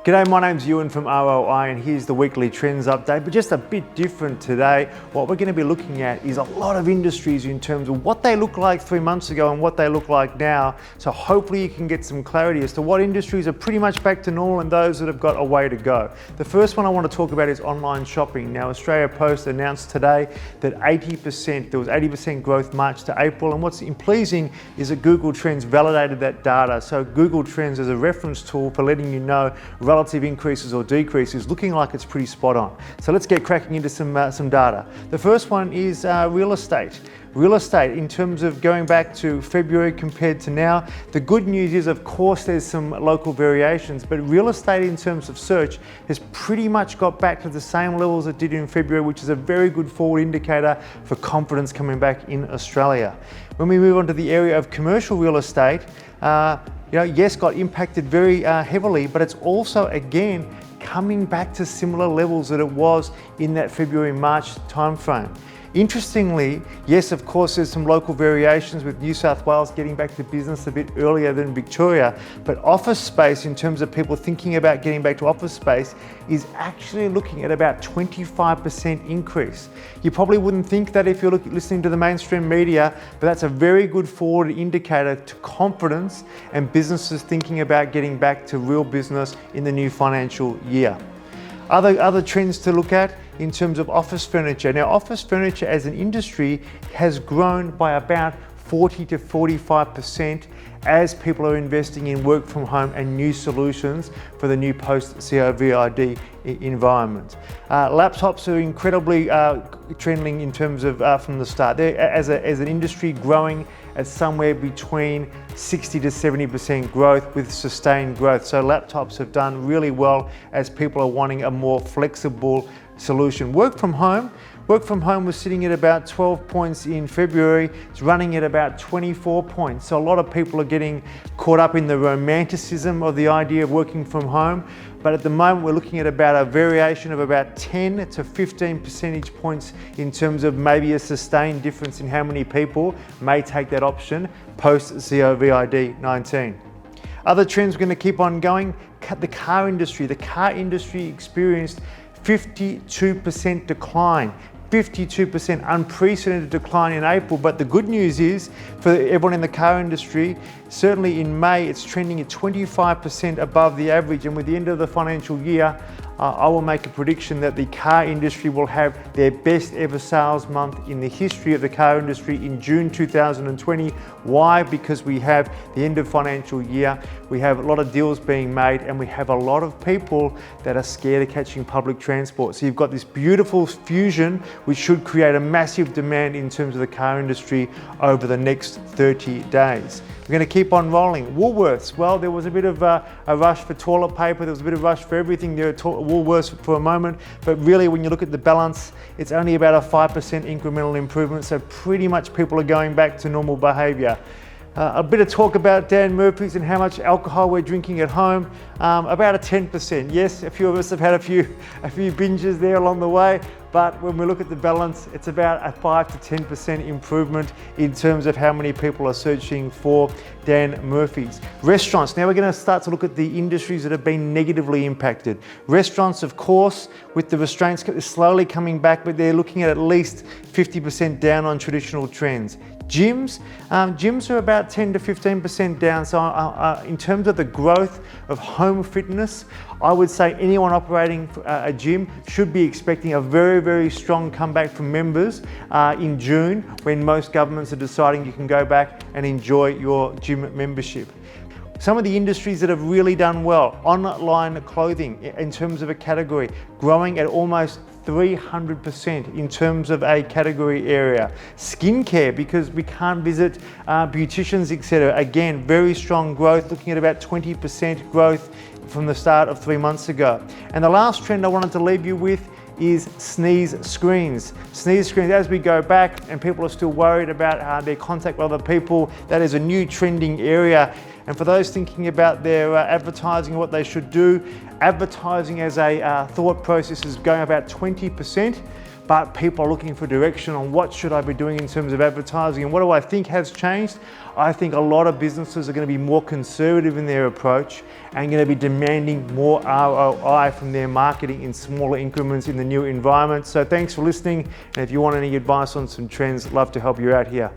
G'day, my name's Ewan from ROI and here's the weekly trends update, but just a bit different today. What we're going to be looking at is a lot of industries in terms of what they look like 3 months ago and what they look like now. So hopefully you can get some clarity as to what industries are pretty much back to normal and those that have got a way to go. The first one I want to talk about is online shopping. Now, Australia Post announced today that there was 80% growth March to April, and what's pleasing is that Google Trends validated that data. So Google Trends is a reference tool for letting you know relative increases or decreases, looking like it's pretty spot on. So let's get cracking into some data. The first one is real estate. Real estate, in terms of going back to February compared to now, the good news is, of course, there's some local variations, but real estate in terms of search has pretty much got back to the same levels it did in February, which is a very good forward indicator for confidence coming back in Australia. When we move on to the area of commercial real estate, yes, got impacted very heavily, but it's also, again, coming back to similar levels that it was in that February-March timeframe. Interestingly, yes, of course, there's some local variations with New South Wales getting back to business a bit earlier than Victoria, but office space, in terms of people thinking about getting back to office space, is actually looking at about 25% increase. You probably wouldn't think that if you're listening to the mainstream media, but that's a very good forward indicator to confidence and businesses thinking about getting back to real business in the new financial year. Other trends to look at in terms of office furniture. Now, office furniture as an industry has grown by about 40 to 45% as people are investing in work from home and new solutions for the new post-COVID environment. Laptops are incredibly trending in terms of from the start. They're, as an industry, growing at somewhere between 60 to 70% growth with sustained growth. So laptops have done really well as people are wanting a more flexible solution. Work from home was sitting at about 12 points in February. It's running at about 24 points. So a lot of people are getting caught up in the romanticism of the idea of working from home. But at the moment, we're looking at about a variation of about 10 to 15 percentage points in terms of maybe a sustained difference in how many people may take that option post-COVID-19. Other trends we're going to keep on going. The car industry. The car industry experienced 52% decline. 52% unprecedented decline in April, but the good news is for everyone in the car industry, certainly in May, it's trending at 25% above the average, and with the end of the financial year, I will make a prediction that the car industry will have their best ever sales month in the history of the car industry in June 2020. Why? Because we have the end of financial year, we have a lot of deals being made, and we have a lot of people that are scared of catching public transport. So you've got this beautiful fusion which should create a massive demand in terms of the car industry over the next 30 days. We're going to keep on rolling. Woolworths, well, there was a bit of a rush for toilet paper. There was a bit of a rush for everything there at Woolworths for a moment. But really, when you look at the balance, it's only about a 5% incremental improvement. So pretty much people are going back to normal behavior. A bit of talk about Dan Murphy's and how much alcohol we're drinking at home. About a 10%. Yes, a few of us have had a few binges there along the way, but when we look at the balance, it's about a 5 to 10% improvement in terms of how many people are searching for Dan Murphy's. Restaurants. Now we're going to start to look at the industries that have been negatively impacted. Restaurants, of course, with the restraints slowly coming back, but they're looking at least 50% down on traditional trends. Gyms are about 10 to 15% down. So in terms of the growth of home fitness, I would say anyone operating a gym should be expecting a very, very strong comeback from members in June, when most governments are deciding you can go back and enjoy your gym membership. Some of the industries that have really done well, online clothing in terms of a category, growing at almost 300% in terms of a category area. Skincare, because we can't visit beauticians, etc. Again, very strong growth, looking at about 20% growth from the start of 3 months ago. And the last trend I wanted to leave you with is sneeze screens. Sneeze screens, as we go back and people are still worried about their contact with other people, that is a new trending area. And for those thinking about their advertising, what they should do, advertising as a thought process is going about 20%, but people are looking for direction on what should I be doing in terms of advertising. And what do I think has changed? I think a lot of businesses are going to be more conservative in their approach and going to be demanding more ROI from their marketing in smaller increments in the new environment. So thanks for listening. And if you want any advice on some trends, I'd love to help you out here.